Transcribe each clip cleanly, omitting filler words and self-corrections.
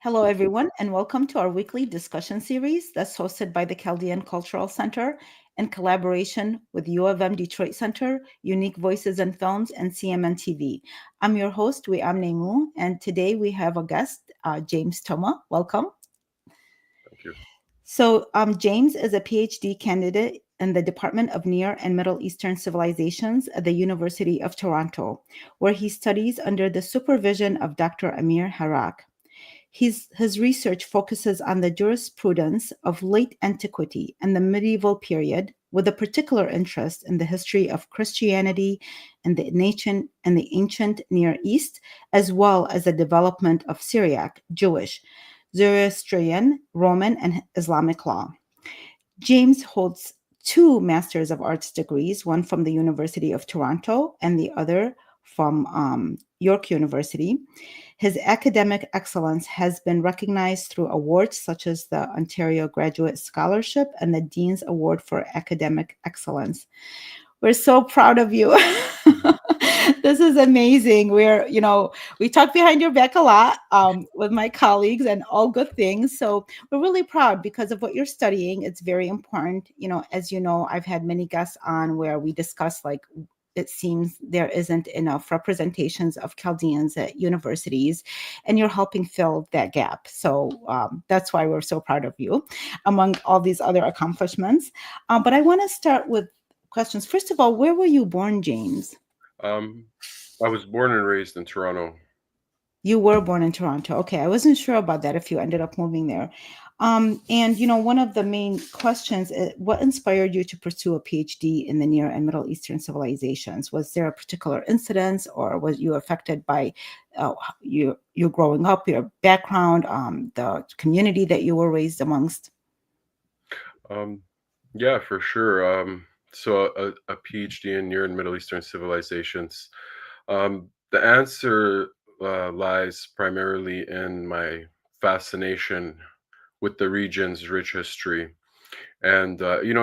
Hello, everyone, and welcome to our weekly discussion series that's hosted by the Chaldean Cultural Center in collaboration with U of M Detroit Center, Unique Voices in Films, and CMN TV. I'm your host, Wiam Nemu, and today we have a guest, James Toma. Welcome. Thank you. James is a PhD candidate in the Department of Near and Middle Eastern Civilizations at the University of Toronto, where he studies under the supervision of Dr. Amir Harrak. His research focuses on the jurisprudence of late antiquity and the medieval period, with a particular interest in the history of Christianity and the ancient Near East, as well as the development of Syriac, Jewish, Zoroastrian, Roman, and Islamic law. James holds two Masters of Arts degrees, one from the University of Toronto and the other from York University. His academic excellence has been recognized through awards such as the Ontario Graduate Scholarship and the Dean's Award for Academic Excellence. We're so proud of you. This is amazing. We talk behind your back a lot with my colleagues and all good things. So we're really proud because of what you're studying. It's very important. As you know, I've had many guests on where we discuss like it seems there isn't enough representations of Chaldeans at universities, and you're helping fill that gap. So that's why we're so proud of you, among all these other accomplishments. But I want to start with questions. First of all, where were you born, James? Um, I was born and raised in Toronto. You were born in Toronto. Okay, I wasn't sure about that if you ended up moving there. And one of the main questions is what inspired you to pursue a PhD in the Near and Middle Eastern civilizations? Was there a particular incident, or was you affected by you growing up, your background, the community that you were raised amongst? Um, yeah, for sure. So a PhD in Near and Middle Eastern civilizations. The answer lies primarily in my fascination with the region's rich history. And,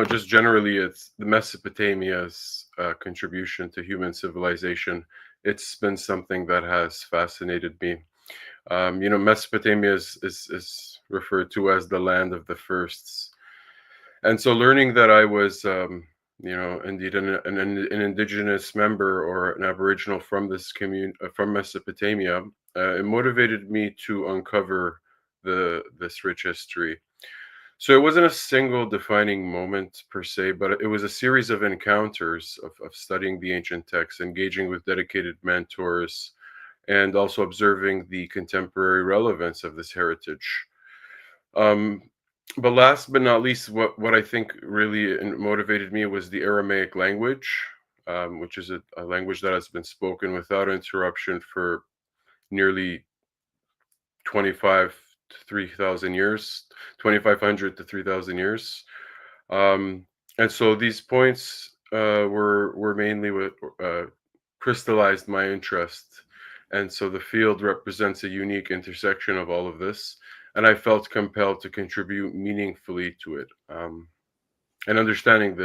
just generally, it's the Mesopotamia's contribution to human civilization. It's been something that has fascinated me. Mesopotamia is referred to as the land of the firsts. And so learning that I was, indeed an indigenous member or an Aboriginal from this from Mesopotamia, it motivated me to uncover this rich history. So it wasn't a single defining moment per se, but it was a series of encounters of studying the ancient texts, engaging with dedicated mentors, and also observing the contemporary relevance of this heritage. Um, but last but not least, what I think really motivated me was the Aramaic language, which is a language that has been spoken without interruption for nearly 25 to 3,000 years, 2,500 to 3,000 years. Um, and so these points were mainly what crystallized my interest. And so the field represents a unique intersection of all of this. And I felt compelled to contribute meaningfully to it, and understanding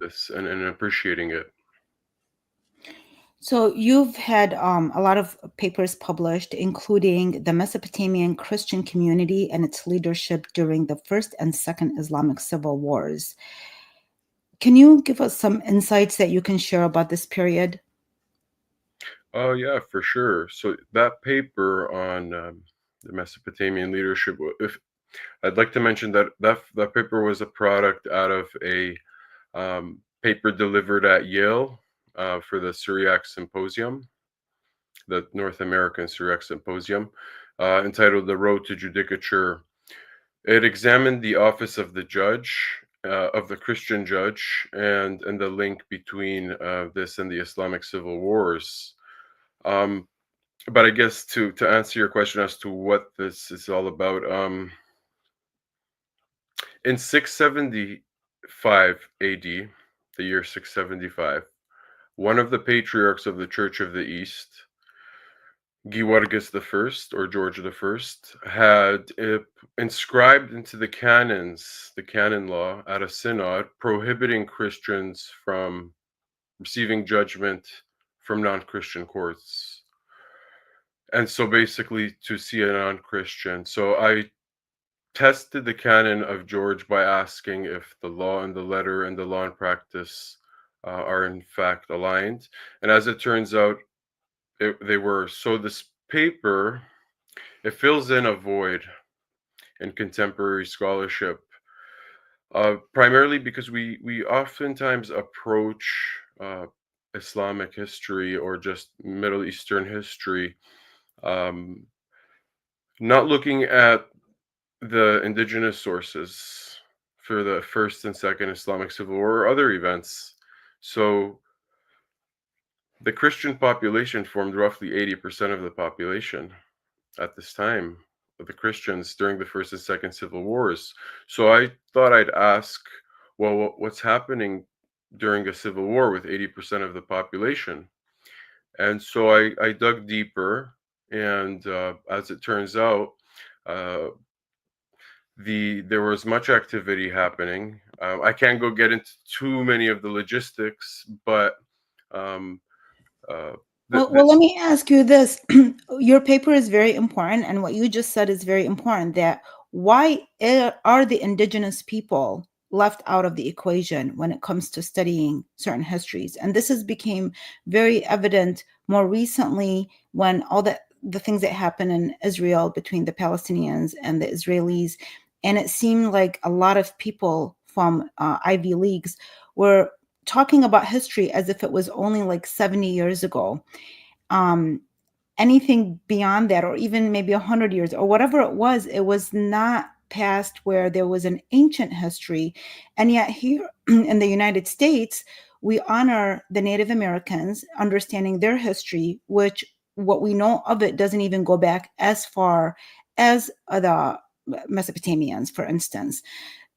this and appreciating it. So you've had a lot of papers published, including the Mesopotamian Christian community and its leadership during the First and Second Islamic Civil Wars. Can you give us some insights that you can share about this period? Oh yeah, for sure. So that paper on the Mesopotamian leadership, if I'd like to mention that paper was a product out of a paper delivered at Yale for the Syriac Symposium, the North American Syriac Symposium, entitled "The Road to Judicature." It examined the office of the judge, of the Christian judge, and the link between this and the Islamic civil wars. Um, but I guess to answer your question as to what this is all about, in 675 AD, the year 675, one of the patriarchs of the Church of the East, Georges I or George I, had inscribed into the canons, the canon law, at a synod prohibiting Christians from receiving judgment from non-Christian courts. and so basically to see a non-Christian. So I tested the canon of George by asking if the law and the letter and the law and practice are in fact aligned. And as it turns out, they were. So this paper, it fills in a void in contemporary scholarship, primarily because we oftentimes approach Islamic history or just Middle Eastern history, um, not looking at the indigenous sources for the first and second Islamic civil war or other events. So the Christian population formed roughly 80% of the population at this time, of the Christians during the first and second civil wars. So I thought I'd ask, well, what's happening during a civil war with 80% of the population? And so I dug deeper, and as it turns out, uh, there was much activity happening. I can't go get into too many of the logistics, but um, uh, Well, let this. me ask you this. Your paper is very important, and what you just said is very important, that why are the indigenous people left out of the equation when it comes to studying certain histories? And this has become very evident more recently when all the things that happen in Israel between the Palestinians and the Israelis, and it seemed like a lot of people from Ivy Leagues were talking about history as if it was only like 70 years ago. um Anything beyond that, or even maybe 100 years or whatever it was not past where there was an ancient history. And yet here in the United States, we honor the Native Americans, understanding their history, which what we know of it doesn't even go back as far as the Mesopotamians, for instance.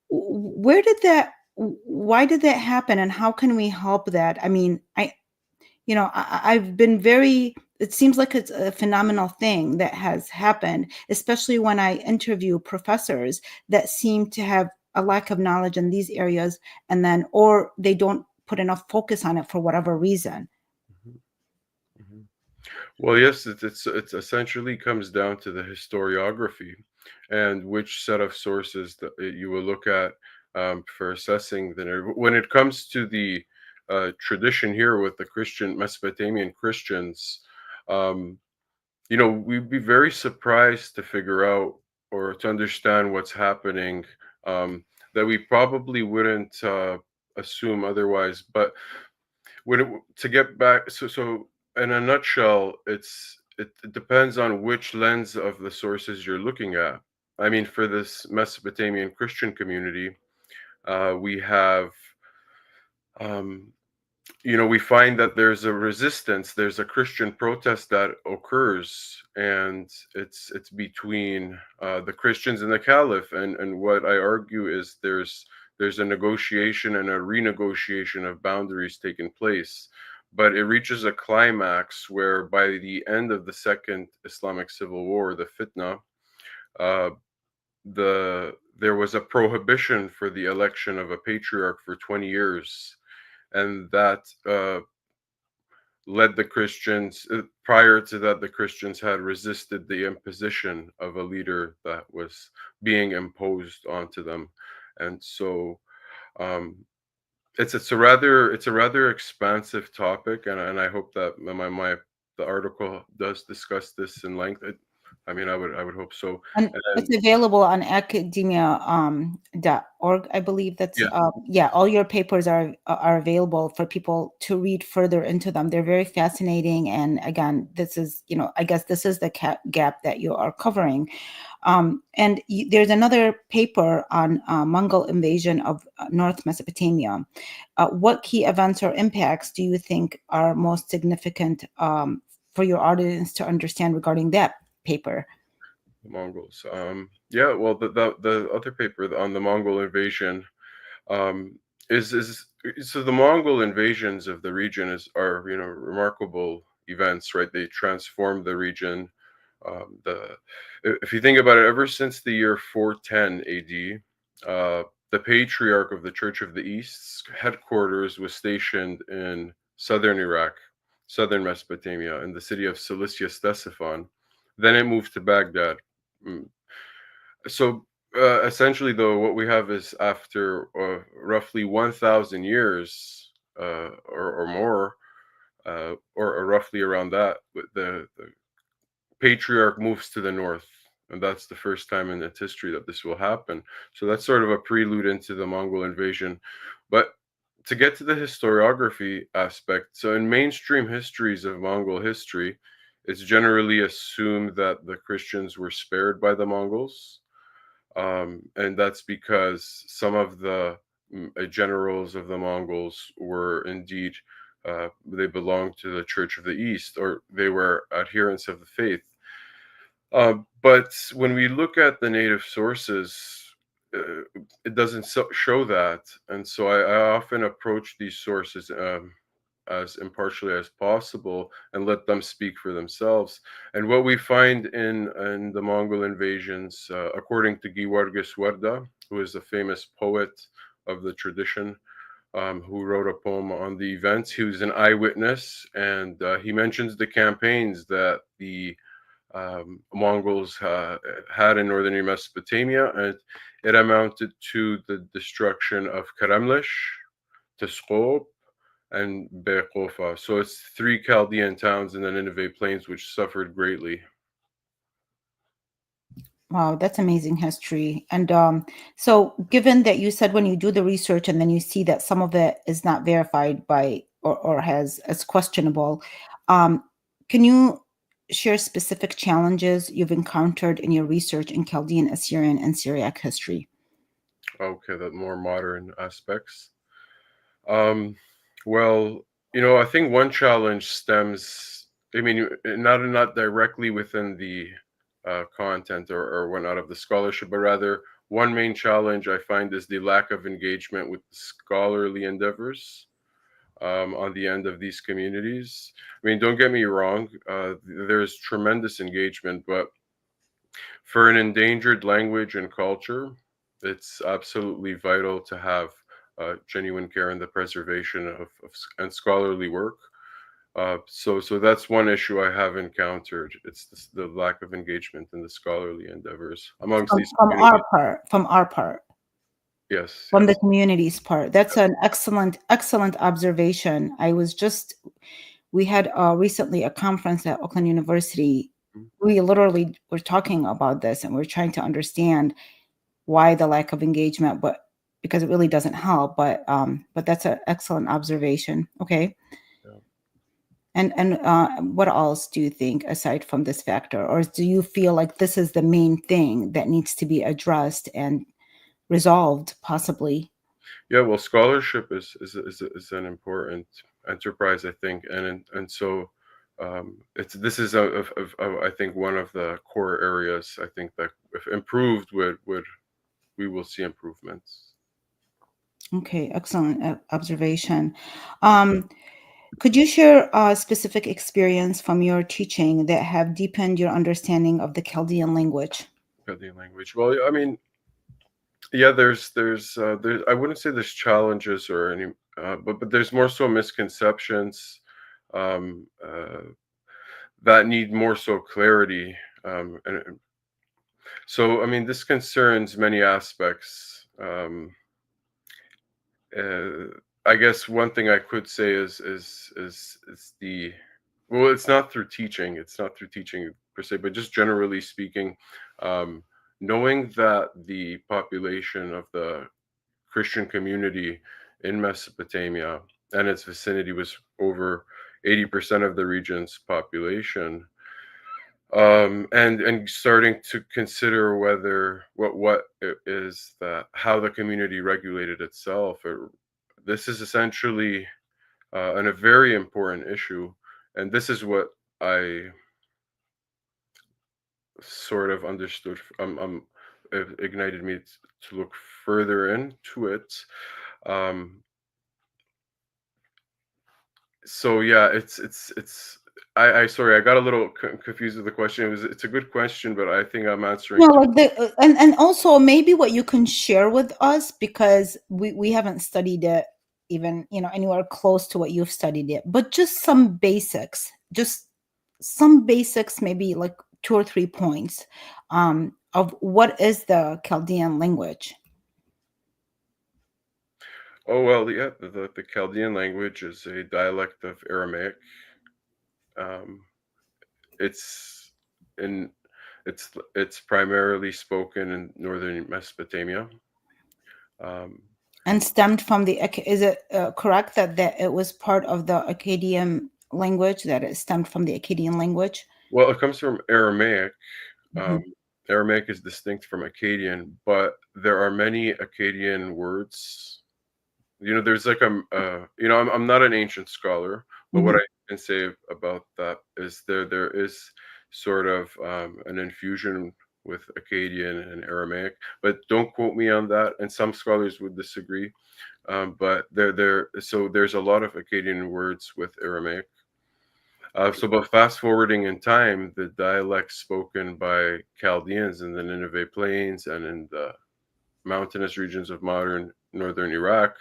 Where did that Why did that happen, and how can we help that? I mean, I've been very, it seems like it's a phenomenal thing that has happened, especially when I interview professors that seem to have a lack of knowledge in these areas, and then, or they don't put enough focus on it for whatever reason. Mhm, mhm. Well, yes, it's essentially comes down to the historiography and which set of sources that you will look at for assessing the narrative. When it comes to the tradition here with the Christian Mesopotamian Christians, um, we'd be very surprised to figure out or to understand what's happening, um, that we probably wouldn't assume otherwise. But to get back, so in a nutshell, it depends on which lens of the sources you're looking at. I mean, for this Mesopotamian Christian community, we have um, we find that there's a resistance, there's a Christian protest that occurs, and it's between the Christians and the Caliph. And what I argue is there's a negotiation and a renegotiation of boundaries taking place, but it reaches a climax where by the end of the Second Islamic Civil War, the Fitna, uh, there was a prohibition for the election of a patriarch for 20 years, and that led the Christians. Prior to that, the Christians had resisted the imposition of a leader that was being imposed onto them, and so um, it's a rather expansive topic, and I hope that the article does discuss this in length. I mean, I would hope so. And And then, it's available on academia .org, I believe. That's yeah. yeah, all your papers are available for people to read further into them. They're very fascinating, and again, this is, I guess this is the gap that you are covering. And there's another paper on Mongol invasion of North Mesopotamia. What key events or impacts do you think are most significant for your audience to understand regarding that paper? The Mongols. Yeah, well, the other paper on the Mongol invasion, um, is so the Mongol invasions of the region are remarkable events, right? They transformed the region. The If you think about it, ever since the year 410 AD, the Patriarch of the Church of the East's headquarters was stationed in southern Iraq, southern Mesopotamia, in the city of Cilicia Ctesiphon. Then it moved to Baghdad. Mm. So essentially, though, what we have is after roughly 1,000 years or more, or roughly around that, the patriarch moves to the north. And that's the first time in its history that this will happen. So that's sort of a prelude into the Mongol invasion. But to get to the historiography aspect, so in mainstream histories of Mongol history, it's generally assumed that the Christians were spared by the Mongols. And that's because some of the generals of the Mongols were indeed, they belonged to the Church of the East, or they were adherents of the faith. But when we look at the native sources, it doesn't show that. And so I often approach these sources as impartially as possible and let them speak for themselves. And what we find in the Mongol invasions, according to Giwargis Warda, who is a famous poet of the tradition, who wrote a poem on the events, he was an eyewitness, and he mentions the campaigns that the Mongols had in northern Mesopotamia, and it amounted to the destruction of Karamlish, Teskop, and Bekofa. So it's three Chaldean towns in the Nineveh Plains which suffered greatly. Wow, that's amazing history. And so given that you said when you do the research and then you see that some of it is not verified by or has as questionable, can you share specific challenges you've encountered in your research in Chaldean, Assyrian, and Syriac history? Okay, the more modern aspects. Well, I think one challenge stems, I mean, not directly within the content or whatnot of the scholarship, but rather one main challenge I find is the lack of engagement with scholarly endeavors on the end of these communities. I mean, don't get me wrong, there's tremendous engagement, but for an endangered language and culture, it's absolutely vital to have genuine care in the preservation of and scholarly work. So that's one issue I have encountered. It's the lack of engagement in the scholarly endeavors amongst these From our communities. part, Yes, from the yes. community's part. That's an excellent observation. We had recently a conference at Oakland University. Mhm. We literally were talking about this and we're trying to understand why the lack of engagement, but because it really doesn't help. But that's an excellent observation. Okay. Yeah. And what else do you think aside from this factor, or do you feel like this is the main thing that needs to be addressed and resolved, possibly? Yeah, well, scholarship is an important enterprise, I think, and so it's this is I think one of the core areas I think that if improved would we will see improvements. Okay, excellent observation. Could you share a specific experience from your teaching that have deepened your understanding of the Chaldean language? Chaldean language. Well, I mean, yeah, there's I wouldn't say there's challenges or any, but there's more so misconceptions um, that need more so clarity. And so, I mean, this concerns many aspects. Uh, I guess one thing I could say is the well, it's not through teaching. It's not through teaching per se, but just generally speaking, um, knowing that the population of the Christian community in Mesopotamia and its vicinity was over 80% of the region's population, and starting to consider whether what it is that how the community regulated itself. This is essentially a very important issue, and this is what I sort of understood. It ignited me to look further into it. Um, so yeah, it's. I sorry, I got a little confused with the question. It's a good question, but I think I'm answering No, too. like and also maybe what you can share with us, because we haven't studied it even, anywhere close to what you've studied it, but just some basics, maybe like two or three points of what is the Chaldean language. Oh well, yeah. The Chaldean language is a dialect of Aramaic. Um, it's in it's primarily spoken in northern Mesopotamia. Um, And stemmed from the, is it correct that it was part of the Acadian language, that it stemmed from the Acadian language? well, it comes from Aramaic. Mhm. Aramaic is distinct from Acadian, but there are many Acadian words. There's like I'm not an ancient scholar, but what Mhm. I can say about that is there is sort of an infusion with Akkadian and Aramaic, but don't quote me on that. And some scholars would disagree, but there's a lot of Akkadian words with Aramaic. But fast forwarding in time, the dialects spoken by Chaldeans in the Nineveh Plains and in the mountainous regions of modern northern Iraq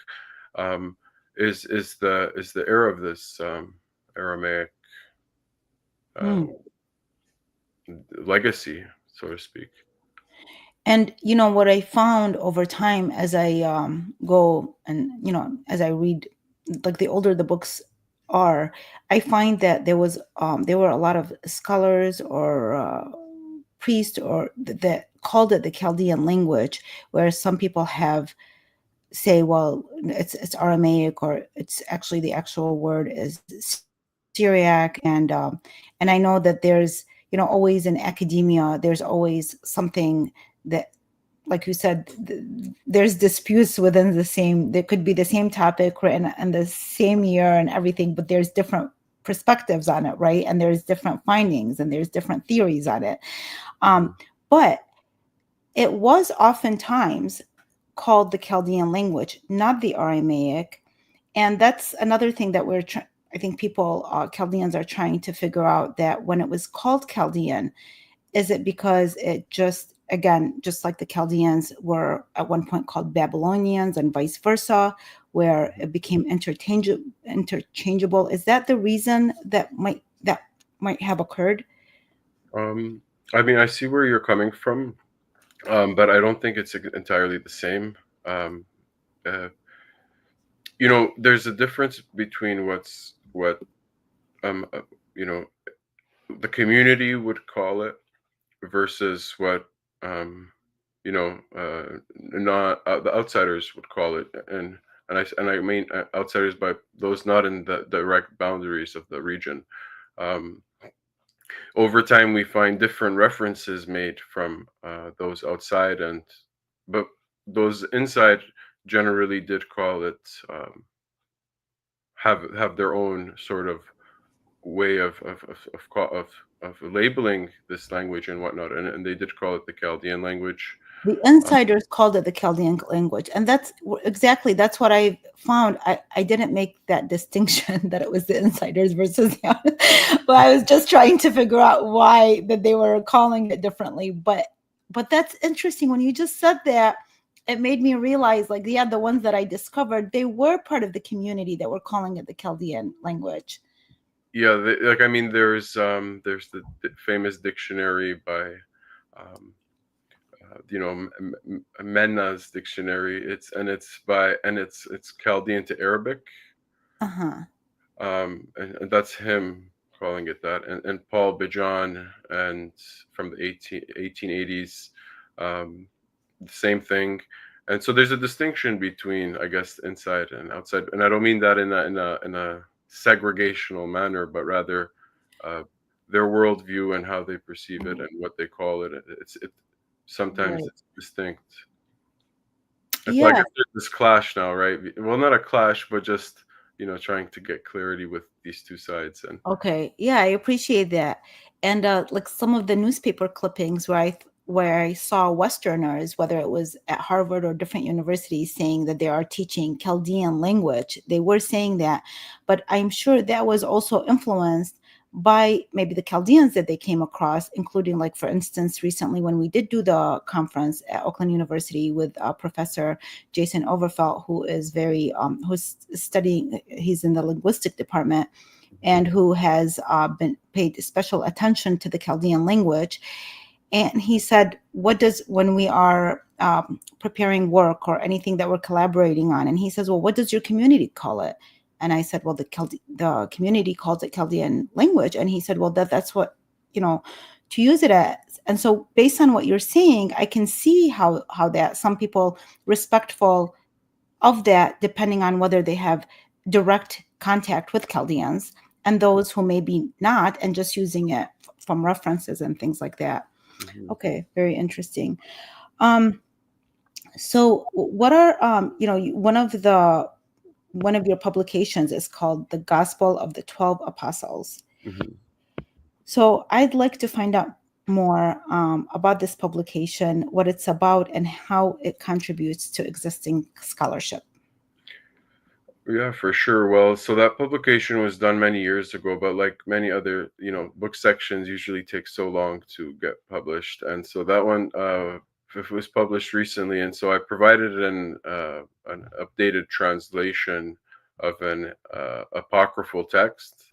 um, is the era of this Aramaic uh, legacy, so to speak. And what I found over time as I go and as I read, like the older the books are, I find that there were a lot of scholars or priests or that called it the Chaldean language, where some people have say, well, it's Aramaic, or it's actually the actual word is Syriac, and I know that there's always in academia there's always something that, like you said, there's disputes within the same. There could be the same topic written in the same year and everything, but there's different perspectives on it, right? And there's different findings and there's different theories on it. But it was oftentimes called the Chaldean language, not the Aramaic. And that's another thing that I think people, Chaldeans, are trying to figure out, that when it was called Chaldean, is it because it just, again, just like the Chaldeans were at one point called Babylonians and vice versa, where it became interchangeable? Is that the reason that might have occurred? I mean, I see where you're coming from, but I don't think it's entirely the same. Um, uh, there's a difference between what um, uh, you know the community would call it versus what not the outsiders would call it, and I mean outsiders by those not in the direct boundaries of the region. Um, Over time, we find different references made from those outside, but those inside generally did call it have their own sort of way of labeling this language and whatnot, and they did call it the Chaldean language. The Um, insiders called it the Chaldean language, and that's what I found. I didn't make that distinction that it was the insiders versus the but I was just trying to figure out why that they were calling it differently. But that's interesting. When you just said that, it made me realize, like, yeah, the ones that I discovered, they were part of the community that were calling it the Chaldean language. yeah, like I mean, there's the famous dictionary by Menna's dictionary. It's Chaldean to Arabic, Uh-huh. and that's him calling it that. And Paul Bijan and from the 1880s, the same thing. And so there's a distinction between, I guess, inside and outside. And I don't mean that in a segregational manner, but rather their worldview and how they perceive it and what they call it. Sometimes Right. it's distinct. It's like Yeah. if there's this clash now, right? Well, not a clash, but just trying to get clarity with these two sides. And Okay. Yeah, I appreciate that. And like some of the newspaper clippings where I saw Westerners, whether it was at Harvard or different universities, saying that they are teaching Chaldean language, they were saying that. But I'm sure that was also influenced by maybe the Chaldeans that they came across, including, like, for instance, recently when we did do the conference at Oakland University with Professor Jason Overfelt, who is who's studying, he's in the linguistic department. and who has been paid special attention to the Chaldean language. And he said, when we are preparing work or anything that we're collaborating on, and he says, well, what does your community call it? And I said, well, the community calls it Chaldean language. And he said, well, that's what, to use it as. And so based on what you're saying, I can see how that some people respectful of that, depending on whether they have direct contact with Chaldeans, and those who maybe not, and just using it from references and things like that. Mhm. Okay, very interesting. So what are one of your publications is called The Gospel of the 12 Apostles. Mhm. So I'd like to find out more about this publication, what it's about, and how it contributes to existing scholarship. Yeah, for sure. Well, so that publication was done many years ago, but like many other, book sections usually take so long to get published. And so that one it was published recently, and so I provided an updated translation of an apocryphal text,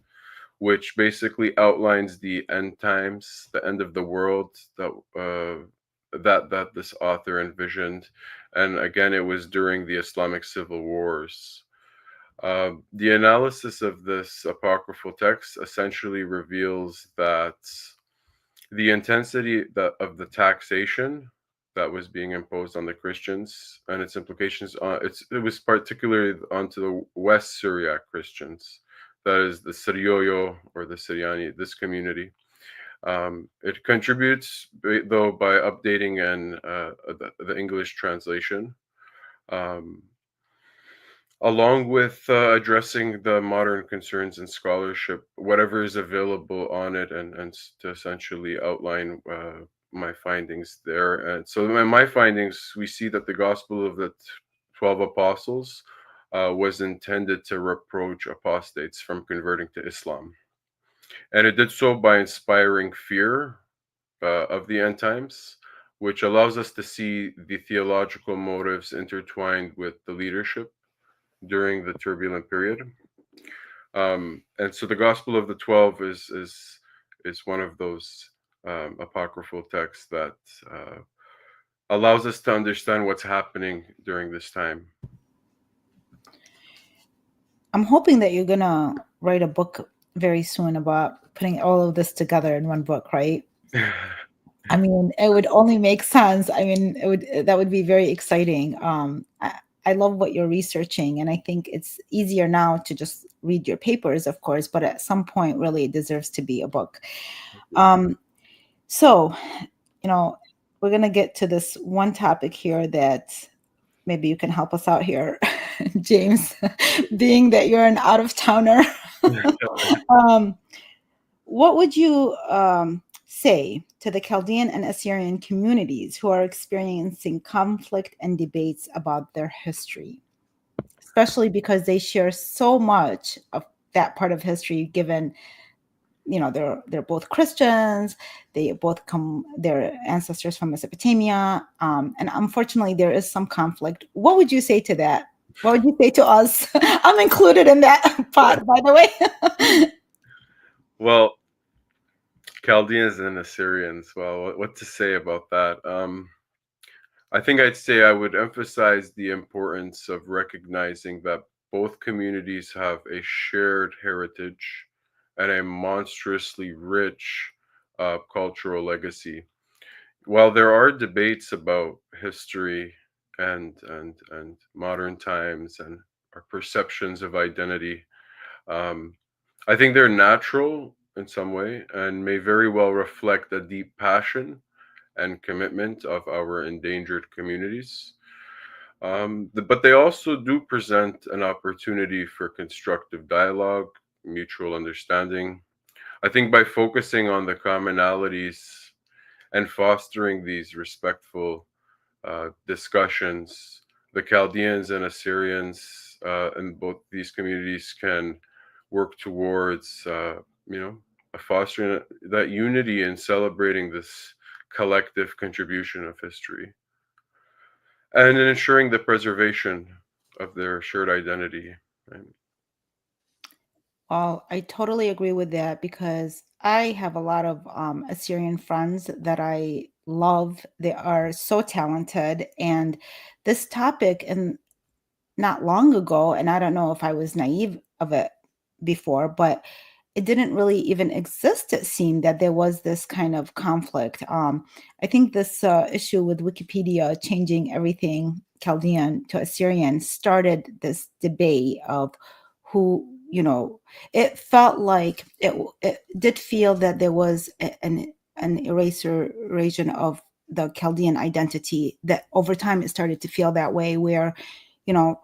which basically outlines the end times, the end of the world that this author envisioned. And again, it was during the Islamic civil wars. The analysis of this apocryphal text essentially reveals that the intensity of the taxation that was being imposed on the Christians and its implications it was particularly onto the West Syriac Christians, that is the Sirioyo or the Siriani, this community. It contributes though by updating the English translation. Um, Along with addressing the modern concerns in scholarship, whatever is available on it, and to essentially outline my findings there. And so, in my findings, we see that the Gospel of the 12 Apostles was intended to reproach apostates from converting to Islam. And it did so by inspiring fear of the end times, which allows us to see the theological motives intertwined with the leadership during the turbulent period. And so the Gospel of the 12 is one of those apocryphal texts that allows us to understand what's happening during this time. I'm hoping that you're gonna write a book very soon about putting all of this together in one book, right? I mean, it would only make sense. I mean, that would be very exciting. I love what you're researching, and I think it's easier now to just read your papers, of course, but at some point, really, it deserves to be a book. So, we're gonna get to this one topic here that maybe you can help us out here, James, being that you're an out-of-towner. What would you say to the Chaldean and Assyrian communities who are experiencing conflict and debates about their history, especially because they share so much of that part of history, given they're both Christians, their ancestors from Mesopotamia, and unfortunately there is some conflict. What would you say to that? What would you say to us? I'm included in that pot, by the way. Well, Chaldeans and Assyrians. Well, what to say about that? I think I'd say I would emphasize the importance of recognizing that both communities have a shared heritage and a monstrously rich cultural legacy. While there are debates about history and modern times and our perceptions of identity, um, I think they're natural in some way and may very well reflect a deep passion and commitment of our endangered communities. But they also do present an opportunity for constructive dialogue, mutual understanding. I think by focusing on the commonalities and fostering these respectful discussions, the Chaldeans and Assyrians in both these communities can work towards, fostering that unity and celebrating this collective contribution of history, and in ensuring the preservation of their shared identity. Right? Well, I totally agree with that because I have a lot of Assyrian friends that I love. They are so talented. And this topic, and not long ago, and I don't know if I was naive of it before, but it didn't really even exist. It seemed that there was this kind of conflict. I think this issue with Wikipedia changing everything Chaldean to Assyrian started this debate of who, it felt like it did feel that there was an erasure of the Chaldean identity, that over time it started to feel that way, where, you know,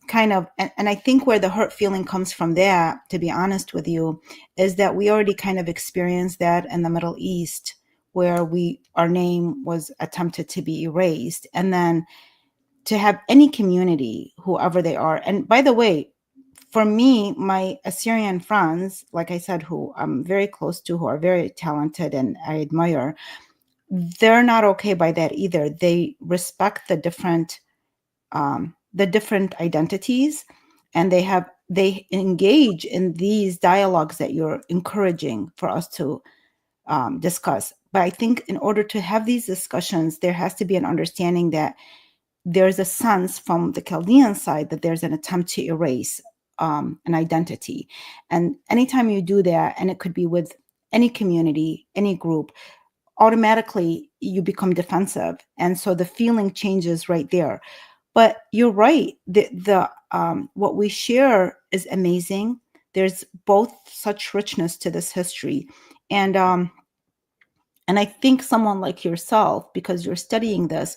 kind of, and I think where the hurt feeling comes from that, to be honest with you, is that we already kind of experienced that in the Middle East, where our name was attempted to be erased. And then to have any community, whoever they are, and by the way, for me, my Assyrian friends, like I said, who I'm very close to, who are very talented and I admire, they're not okay by that either. They respect the different identities, and they engage in these dialogues that you're encouraging for us to discuss. But I think in order to have these discussions, there has to be an understanding that there's a sense from the Chaldean side that there's an attempt to erase an identity. And anytime you do that, and it could be with any community, any group, automatically you become defensive. And so the feeling changes right there. But you're right. The what we share is amazing. There's both such richness to this history, and I think someone like yourself, because you're studying this,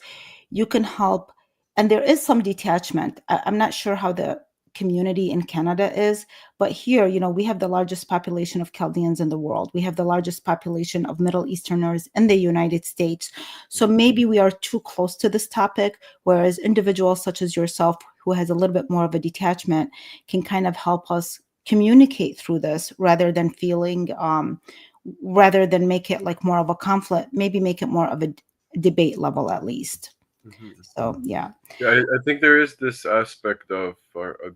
you can help. And there is some detachment. I'm not sure how the community in Canada is, but here, we have the largest population of Chaldeans in the world. We have the largest population of Middle Easterners in the United States. So maybe we are too close to this topic, whereas individuals such as yourself, who has a little bit more of a detachment, can kind of help us communicate through this rather than make it like more of a conflict, maybe make it more of a debate level at least. Mhm. So yeah. Yeah, I think there is this aspect of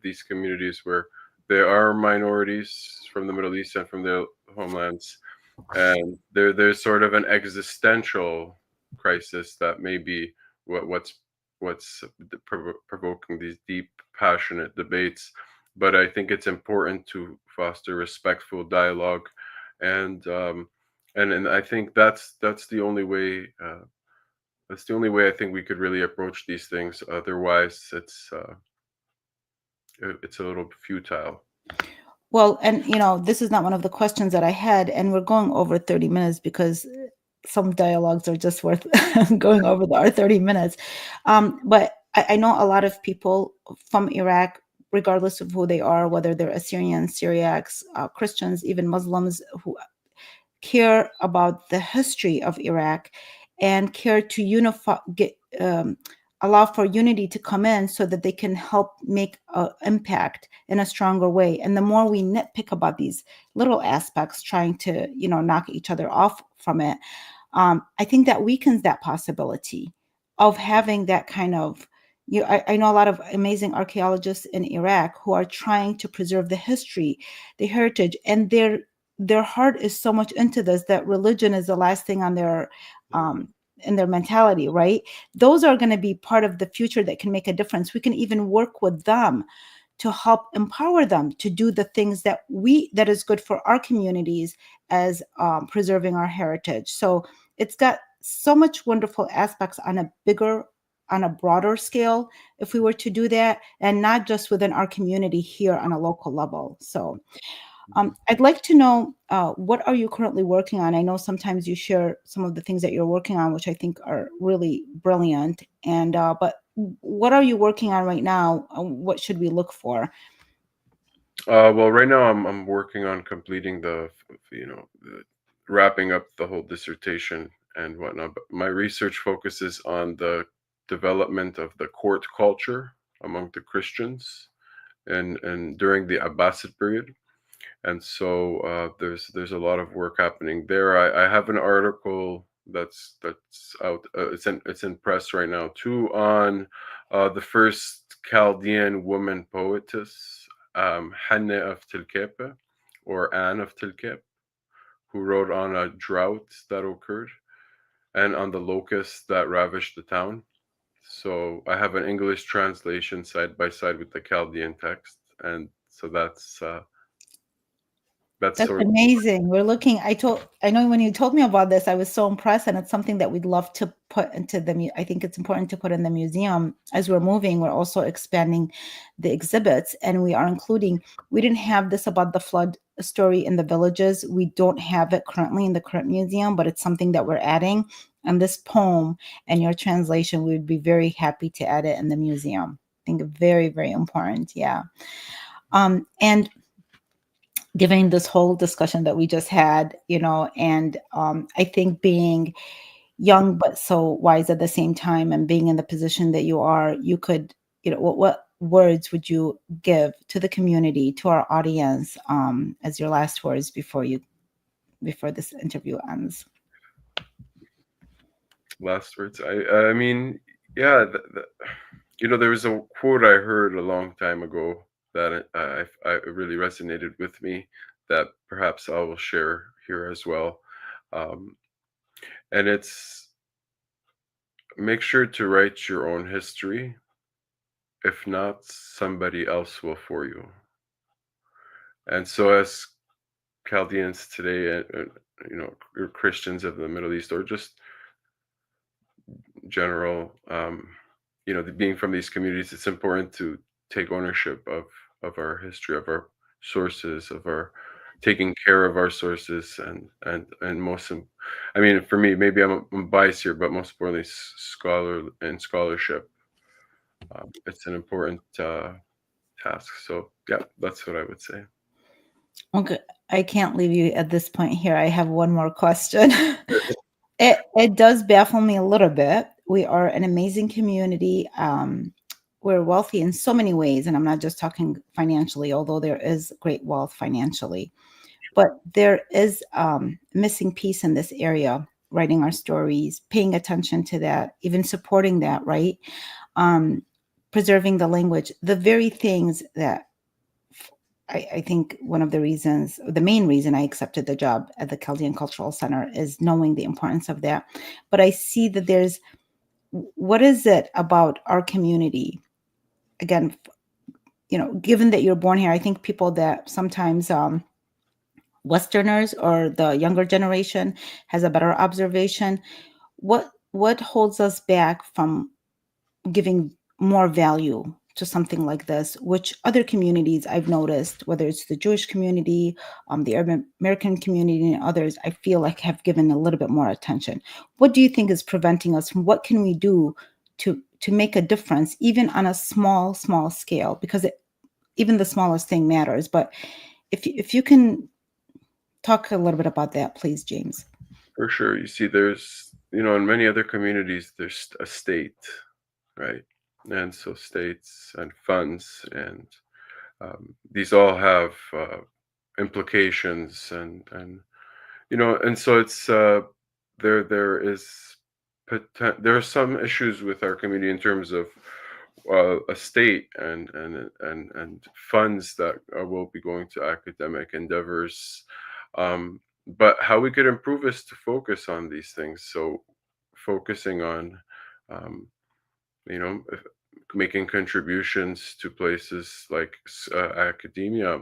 these communities where there are minorities from the Middle East and from their homelands, and there's sort of an existential crisis that may be what's provoking these deep, passionate debates. But I think it's important to foster respectful dialogue, and and I think that's the only way. That's the only way I think we could really approach these things. Otherwise, it's a little futile. Well, and this is not one of the questions that I had, and we're going over 30 minutes because some dialogues are just worth going over our 30 minutes. But I know a lot of people from Iraq, regardless of who they are, whether they're Assyrians, Syriacs, Christians, even Muslims, who care about the history of Iraq and care to allow for unity to come in so that they can help make an impact in a stronger way. And the more we nitpick about these little aspects, trying to knock each other off from it, I think that weakens that possibility of having that kind of. I know a lot of amazing archaeologists in Iraq who are trying to preserve the history, the heritage, and their heart is so much into this that religion is the last thing on their in their mentality, right? Those are going to be part of the future that can make a difference. We can even work with them to help empower them to do the things that is good for our communities, as preserving our heritage. So it's got so much wonderful aspects on a broader scale if we were to do that, and not just within our community here on a local level. So I'd like to know, what are you currently working on? I know sometimes you share some of the things that you're working on, which I think are really brilliant. And but what are you working on right now? What should we look for? Well, right now I'm working on completing wrapping up the whole dissertation and whatnot. But my research focuses on the development of the court culture among the Christians and during the Abbasid period. And so there's a lot of work happening there. I have an article that's out. It's in press right now too, on the first Chaldean woman poetess, Hanne of Tilkepe, or Anne of Tilkepe, who wrote on a drought that occurred and on the locusts that ravaged the town. So I have an English translation side by side with the Chaldean text, and so that's That's sort of. amazing. I know when you told me about this, I was so impressed, and it's something that we'd love to put into I think it's important to put in the museum. As we're moving, we're also expanding the exhibits, and we didn't have this about the flood story in the villages. We don't have it currently in the current museum, but it's something that we're adding. And this poem and your translation, we would be very happy to add it in the museum. I think very, very important. Yeah. And given this whole discussion that we just had, and I think being young but so wise at the same time, and being in the position that you are, you could, what words would you give to the community, to our audience, as your last words before this interview ends? Last words. I mean, yeah. There was a quote I heard a long time ago that I really resonated with me, that perhaps I will share here as well. Um, and it's, make sure to write your own history. If not, somebody else will for you. And so, as Chaldeans today, or Christians of the Middle East, or just general, being from these communities, it's important to take ownership of our history, of our sources, of our taking care of our sources, and I mean, for me, maybe I'm biased here, but most importantly, scholarship. It's an important task. So yeah, that's what I would say. Okay, I can't leave you at this point here. I have one more question. It does baffle me a little bit. We are an amazing community. We're wealthy in so many ways, and I'm not just talking financially, although there is great wealth financially. But there is missing piece in this area, writing our stories, paying attention to that, even supporting that, right? Preserving the language, the very things that I think one of the main reason I accepted the job at the Chaldean Cultural Center is knowing the importance of that. But I see that what is it about our community? Again, given that you're born here, I think people that sometimes Westerners or the younger generation has a better observation. What holds us back from giving more value to something like this, which other communities I've noticed, whether it's the Jewish community, the Arab American community, and others, I feel like have given a little bit more attention. What do you think is preventing us from? What can we do to make a difference, even on a small scale? Because even the smallest thing matters. But if you can talk a little bit about that, please, James. For sure. You see, there's, in many other communities, there's a state, right? And so states and funds, and these all have implications, and so it's there are some issues with our community in terms of a state and funds that will be going to academic endeavors. But how we could improve is to focus on these things. So focusing on, making contributions to places like academia,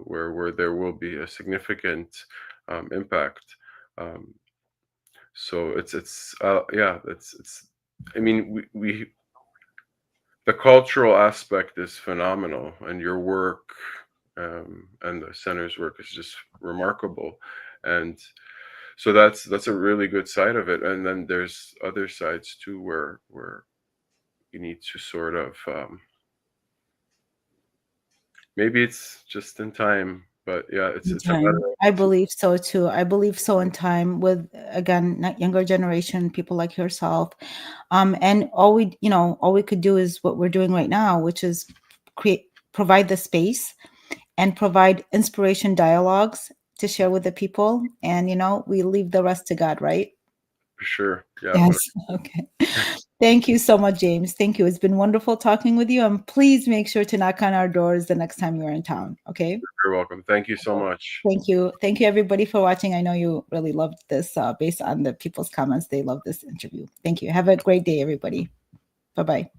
where there will be a significant impact. So it's I mean, we the cultural aspect is phenomenal, and your work, and the center's work is just remarkable, and so that's a really good side of it. And then there's other sides too, where you need to sort of, maybe it's just in time, but yeah, it's a matter of. I believe so too. I believe so in time with, again, not younger generation, people like yourself. And all we could do is what we're doing right now, which is provide the space and provide inspiration dialogues to share with the people. And, we leave the rest to God, right? For sure. Yeah. Yes. Okay. Thank you so much, James. Thank you. It's been wonderful talking with you. And please make sure to knock on our doors the next time you're in town. Okay. You're welcome. Thank you so much. Thank you. Thank you, everybody, for watching. I know you really loved this based on the people's comments. They love this interview. Thank you. Have a great day, everybody. Bye-bye.